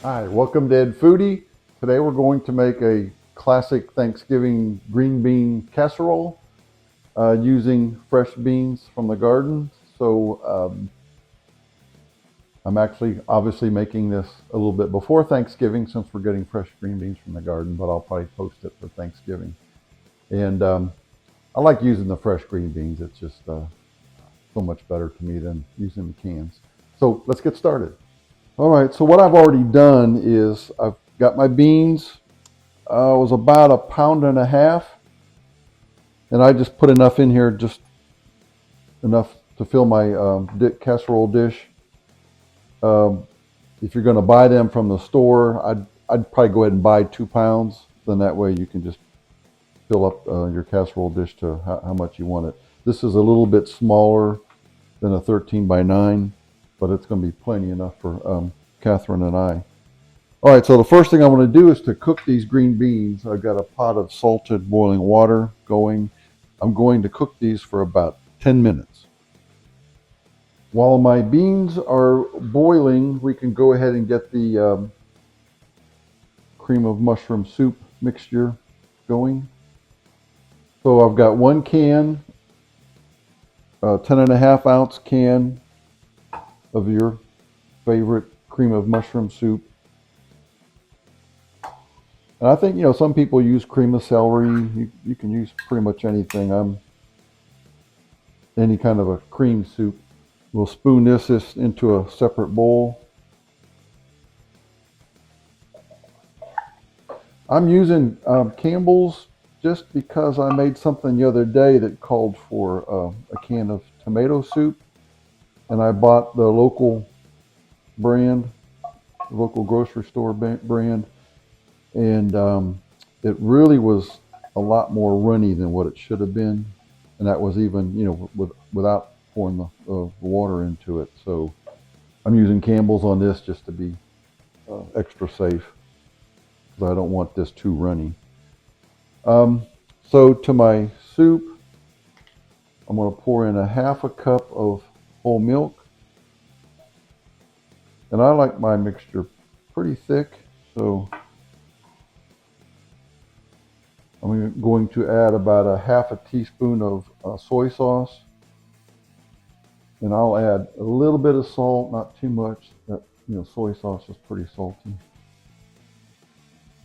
Hi, welcome to Ed Foodie. Today we're going to make a classic Thanksgiving green bean casserole using fresh beans from the garden. I'm actually obviously making this a little bit before Thanksgiving since we're getting fresh green beans from the garden, but I'll probably post it for Thanksgiving. And I like using the fresh green beans. It's just so much better to me than using the cans. So let's get started. All right, so what I've already done is I've got my beans. It was about a pound and a half, and I just put enough in here, just enough to fill my casserole dish. Um, if you're going to buy them from the store, I'd probably go ahead and buy 2 pounds. Then that way you can just fill up your casserole dish to how much you want it. This is a little bit smaller than a 13 by 9, but it's going to be plenty enough for Catherine and I. All right, so the first thing I want to do is to cook these green beans. I've got a pot of salted boiling water going. I'm going to cook these for about 10 minutes. While my beans are boiling, we can go ahead and get the cream of mushroom soup mixture going. So I've got one can, a 10.5 ounce can of your favorite cream of mushroom soup. And I think, some people use cream of celery. You can use pretty much anything. Any kind of a cream soup. We'll spoon this into a separate bowl. I'm using Campbell's just because I made something the other day that called for a can of tomato soup. And I bought the local brand, local grocery store brand. And it really was a lot more runny than what it should have been. And that was even, without pouring the water into it. So I'm using Campbell's on this just to be extra safe because I don't want this too runny. So to my soup, I'm going to pour in a 1/2 cup of whole milk. And I like my mixture pretty thick, so I'm going to add about a 1/2 teaspoon of soy sauce. And I'll add a little bit of salt, not too much. Soy sauce is pretty salty.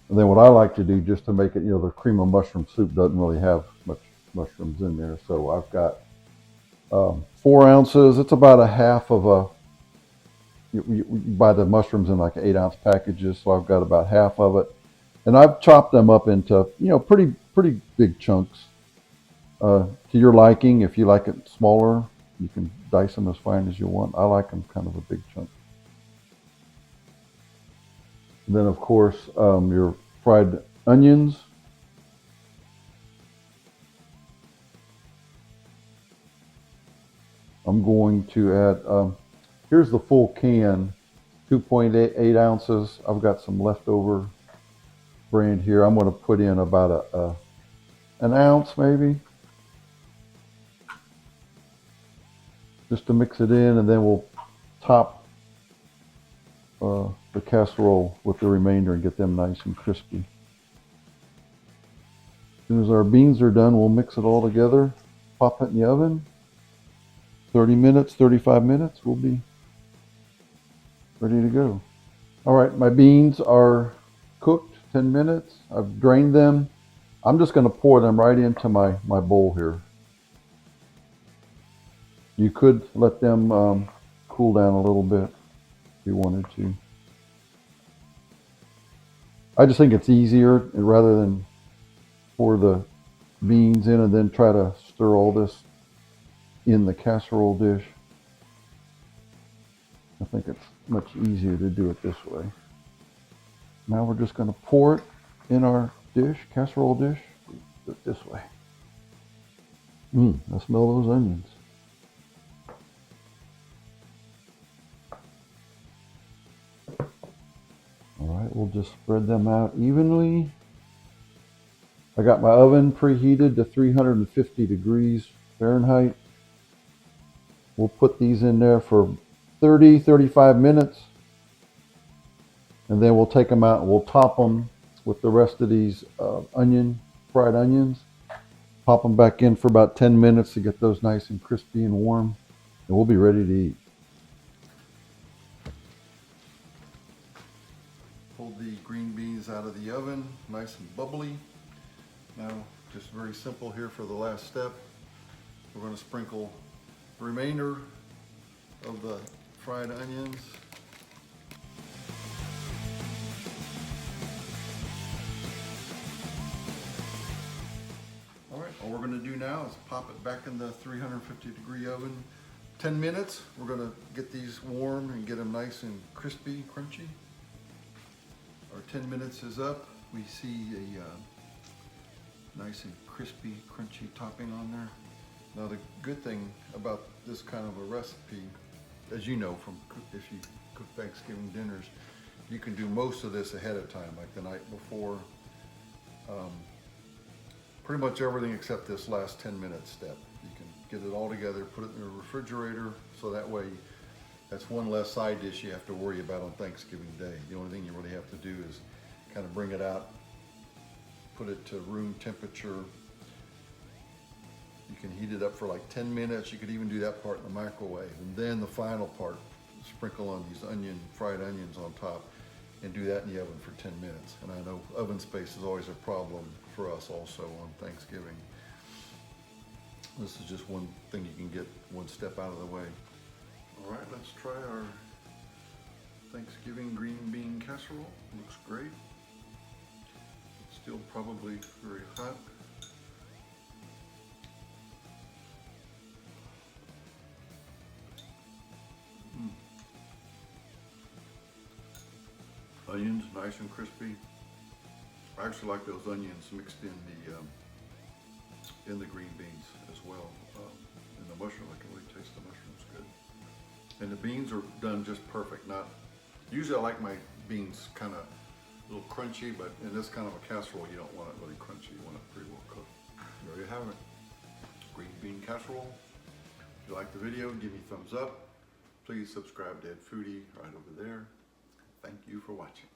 And then what I like to do just to make it, the cream of mushroom soup doesn't really have much mushrooms in there. So I've got 4 ounces. It's about a half of you buy the mushrooms in like 8 ounce packages. So I've got about half of it. And I've chopped them up into, pretty big chunks to your liking. If you like it smaller, you can dice them as fine as you want. I like them kind of a big chunk. And then, of course, your fried onions. I'm going to add, here's the full can, 2.8 ounces. I've got some leftover brand here. I'm going to put in about an ounce maybe, just to mix it in, and then we'll top the casserole with the remainder and get them nice and crispy. As soon as our beans are done, we'll mix it all together, pop it in the oven. 30 minutes, 35 minutes, we'll be ready to go. All right, my beans are cooked 10 minutes. I've drained them. I'm just going to pour them right into my bowl here. You could let them cool down a little bit if you wanted to. I just think it's easier rather than pour the beans in and then try to stir all this in the casserole dish. I think it's much easier to do it this way. Now we're just going to pour it in our dish, casserole dish. Do it this way. I smell those onions. All right, we'll just spread them out evenly. I got my oven preheated to 350 degrees Fahrenheit. We'll put these in there for 30, 35 minutes. And then we'll take them out and we'll top them with the rest of these fried onions. Pop them back in for about 10 minutes to get those nice and crispy and warm. And we'll be ready to eat. Pulled the green beans out of the oven, nice and bubbly. Now, just very simple here for the last step. We're going to sprinkle the remainder of the fried onions. All right, all we're going to do now is pop it back in the 350-degree oven. 10 minutes, we're going to get these warm and get them nice and crispy, crunchy. Our 10 minutes is up. We see a nice and crispy, crunchy topping on there. Now the good thing about this kind of a recipe, as you know from if you cook Thanksgiving dinners, you can do most of this ahead of time, like the night before. Pretty much everything except this last 10-minute step. You can get it all together, put it in the refrigerator, so that way that's one less side dish you have to worry about on Thanksgiving Day. The only thing you really have to do is kind of bring it out, put it to room temperature. You can heat it up for like 10 minutes. You could even do that part in the microwave. And then the final part, sprinkle on these fried onions on top, and do that in the oven for 10 minutes. And I know oven space is always a problem for us also on Thanksgiving. This is just one thing you can get one step out of the way. All right, let's try our Thanksgiving green bean casserole. Looks great. It's still probably very hot. Onions, nice and crispy. I actually like those onions mixed in the green beans as well. And the mushroom, I can really taste the mushrooms good. And the beans are done just perfect. Usually I like my beans kind of a little crunchy, but in this kind of a casserole, you don't want it really crunchy. You want it pretty well cooked. There you have it. Green bean casserole. If you like the video, give me a thumbs up. Please subscribe to Ed Foodie right over there. Thank you for watching.